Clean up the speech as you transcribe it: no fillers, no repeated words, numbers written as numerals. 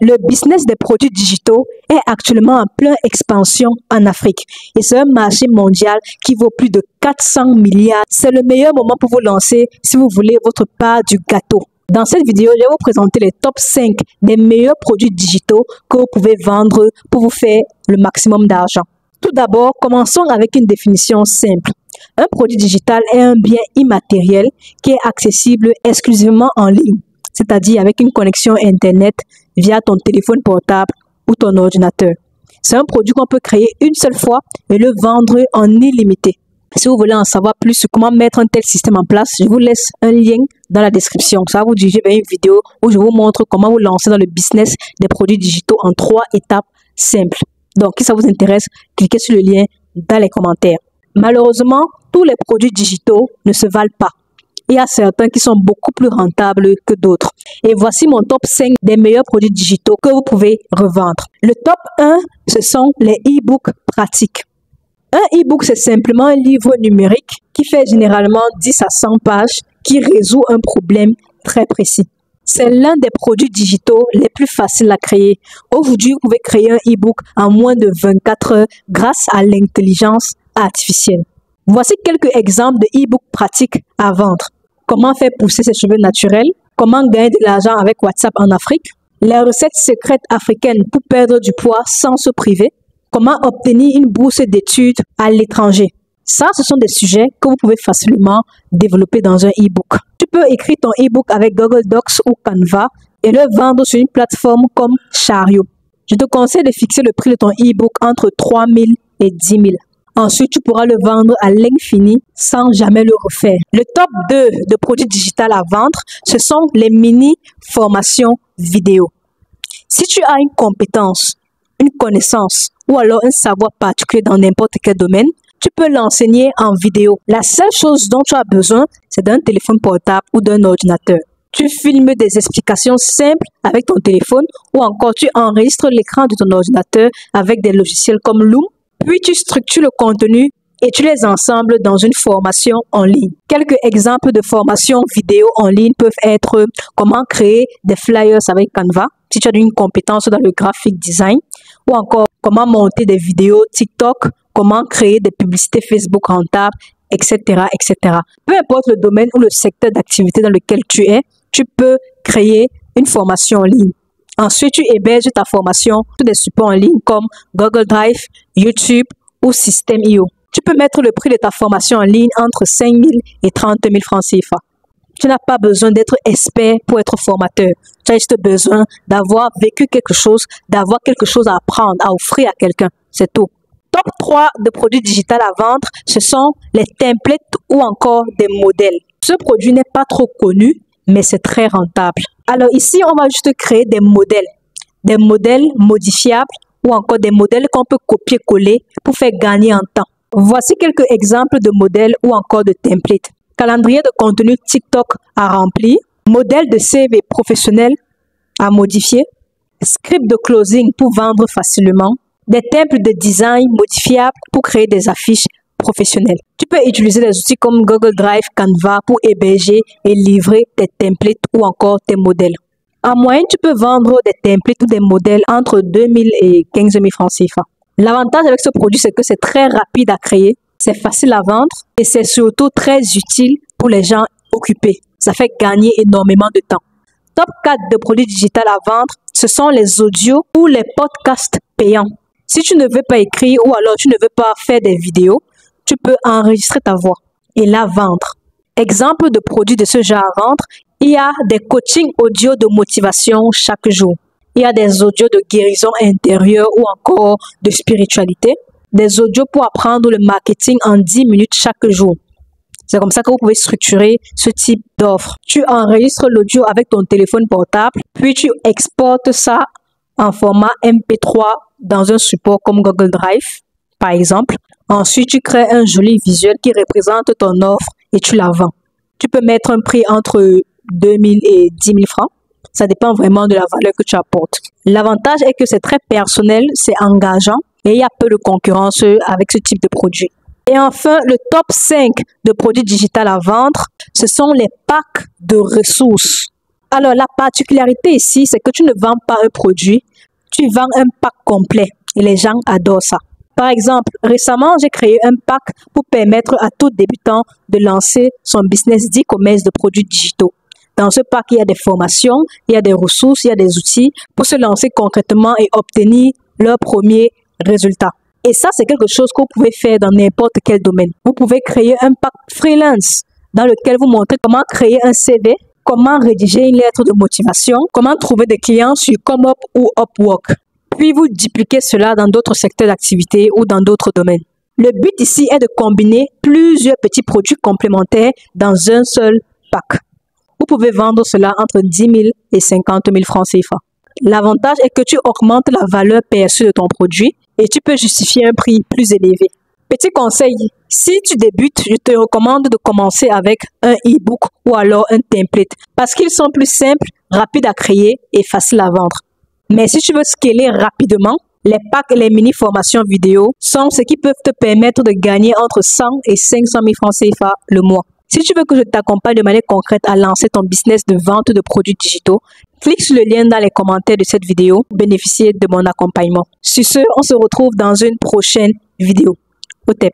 Le business des produits digitaux est actuellement en pleine expansion en Afrique et c'est un marché mondial qui vaut plus de 400 milliards. C'est le meilleur moment pour vous lancer si vous voulez votre part du gâteau. Dans cette vidéo, je vais vous présenter les top 5 des meilleurs produits digitaux que vous pouvez vendre pour vous faire le maximum d'argent. Tout d'abord, commençons avec une définition simple. Un produit digital est un bien immatériel qui est accessible exclusivement en ligne, c'est-à-dire avec une connexion Internet via ton téléphone portable ou ton ordinateur. C'est un produit qu'on peut créer une seule fois et le vendre en illimité. Si vous voulez en savoir plus sur comment mettre un tel système en place, je vous laisse un lien dans la description. Ça va vous diriger vers une vidéo où je vous montre comment vous lancer dans le business des produits digitaux en 3 étapes simples. Donc, si ça vous intéresse, cliquez sur le lien dans les commentaires. Malheureusement, tous les produits digitaux ne se valent pas. Il y a certains qui sont beaucoup plus rentables que d'autres. Et voici mon top 5 des meilleurs produits digitaux que vous pouvez revendre. Le top 1, ce sont les e-books pratiques. Un e-book, c'est simplement un livre numérique qui fait généralement 10 à 100 pages qui résout un problème très précis. C'est l'un des produits digitaux les plus faciles à créer. Aujourd'hui, vous pouvez créer un e-book en moins de 24 heures grâce à l'intelligence artificielle. Voici quelques exemples de e-books pratiques à vendre. Comment faire pousser ses cheveux naturels? Comment gagner de l'argent avec WhatsApp en Afrique? Les recettes secrètes africaines pour perdre du poids sans se priver? Comment obtenir une bourse d'études à l'étranger? Ça, ce sont des sujets que vous pouvez facilement développer dans un e-book. Tu peux écrire ton e-book avec Google Docs ou Canva et le vendre sur une plateforme comme Chariot. Je te conseille de fixer le prix de ton e-book entre 3 000 et 10 000. Ensuite, tu pourras le vendre à l'infini sans jamais le refaire. Le top 2 de produits digitaux à vendre, ce sont les mini-formations vidéo. Si tu as une compétence, une connaissance ou alors un savoir particulier dans n'importe quel domaine, tu peux l'enseigner en vidéo. La seule chose dont tu as besoin, c'est d'un téléphone portable ou d'un ordinateur. Tu filmes des explications simples avec ton téléphone ou encore tu enregistres l'écran de ton ordinateur avec des logiciels comme Loom. Puis tu structures le contenu et tu les ensembles dans une formation en ligne. Quelques exemples de formations vidéo en ligne peuvent être comment créer des flyers avec Canva, si tu as une compétence dans le graphic design, ou encore comment monter des vidéos TikTok, comment créer des publicités Facebook rentables, etc., etc. Peu importe le domaine ou le secteur d'activité dans lequel tu es, tu peux créer une formation en ligne. Ensuite, tu héberges ta formation sur des supports en ligne comme Google Drive, YouTube ou System.io. Tu peux mettre le prix de ta formation en ligne entre 5 000 et 30 000 francs CFA. Tu n'as pas besoin d'être expert pour être formateur. Tu as juste besoin d'avoir vécu quelque chose, d'avoir quelque chose à apprendre, à offrir à quelqu'un. C'est tout. Top 3 de produits digitaux à vendre, ce sont les templates ou encore des modèles. Ce produit n'est pas trop connu, mais c'est très rentable. Alors ici, on va juste créer des modèles modifiables ou encore des modèles qu'on peut copier-coller pour faire gagner en temps. Voici quelques exemples de modèles ou encore de templates. Calendrier de contenu TikTok à remplir, modèle de CV professionnel à modifier, script de closing pour vendre facilement, des templates de design modifiables pour créer des affiches professionnelles. Tu peux utiliser des outils comme Google Drive, Canva pour héberger et livrer tes templates ou encore tes modèles. En moyenne, tu peux vendre des templates ou des modèles entre 2 000 et 15 000 francs CFA. L'avantage avec ce produit, c'est que c'est très rapide à créer, c'est facile à vendre et c'est surtout très utile pour les gens occupés. Ça fait gagner énormément de temps. Top 4 de produits digitaux à vendre, ce sont les audios ou les podcasts payants. Si tu ne veux pas écrire ou alors tu ne veux pas faire des vidéos, tu peux enregistrer ta voix et la vendre. Exemple de produits de ce genre à vendre, il y a des coachings audio de motivation chaque jour. Il y a des audios de guérison intérieure ou encore de spiritualité. Des audios pour apprendre le marketing en 10 minutes chaque jour. C'est comme ça que vous pouvez structurer ce type d'offre. Tu enregistres l'audio avec ton téléphone portable, puis tu exportes ça en format MP3 dans un support comme Google Drive, par exemple. Ensuite, tu crées un joli visuel qui représente ton offre et tu la vends. Tu peux mettre un prix entre 2 000 et 10 000 francs. Ça dépend vraiment de la valeur que tu apportes. L'avantage est que c'est très personnel, c'est engageant et il y a peu de concurrence avec ce type de produit. Et enfin, le top 5 de produits digitaux à vendre, ce sont les packs de ressources. Alors, la particularité ici, c'est que tu ne vends pas un produit, tu vends un pack complet et les gens adorent ça. Par exemple, récemment, j'ai créé un pack pour permettre à tout débutant de lancer son business d'e-commerce de produits digitaux. Dans ce pack, il y a des formations, il y a des ressources, il y a des outils pour se lancer concrètement et obtenir leurs premiers résultats. Et ça, c'est quelque chose que vous pouvez faire dans n'importe quel domaine. Vous pouvez créer un pack freelance dans lequel vous montrez comment créer un CV, comment rédiger une lettre de motivation, comment trouver des clients sur ComeUp ou Upwork. Puis vous dupliquez cela dans d'autres secteurs d'activité ou dans d'autres domaines. Le but ici est de combiner plusieurs petits produits complémentaires dans un seul pack. Vous pouvez vendre cela entre 10 000 et 50 000 francs CFA. L'avantage est que tu augmentes la valeur perçue de ton produit et tu peux justifier un prix plus élevé. Petit conseil, si tu débutes, je te recommande de commencer avec un e-book ou alors un template parce qu'ils sont plus simples, rapides à créer et faciles à vendre. Mais si tu veux scaler rapidement, les packs et les mini-formations vidéo sont ce qui peuvent te permettre de gagner entre 100 et 500 000 francs CFA le mois. Si tu veux que je t'accompagne de manière concrète à lancer ton business de vente de produits digitaux, clique sur le lien dans les commentaires de cette vidéo pour bénéficier de mon accompagnement. Sur ce, on se retrouve dans une prochaine vidéo. Au TEP.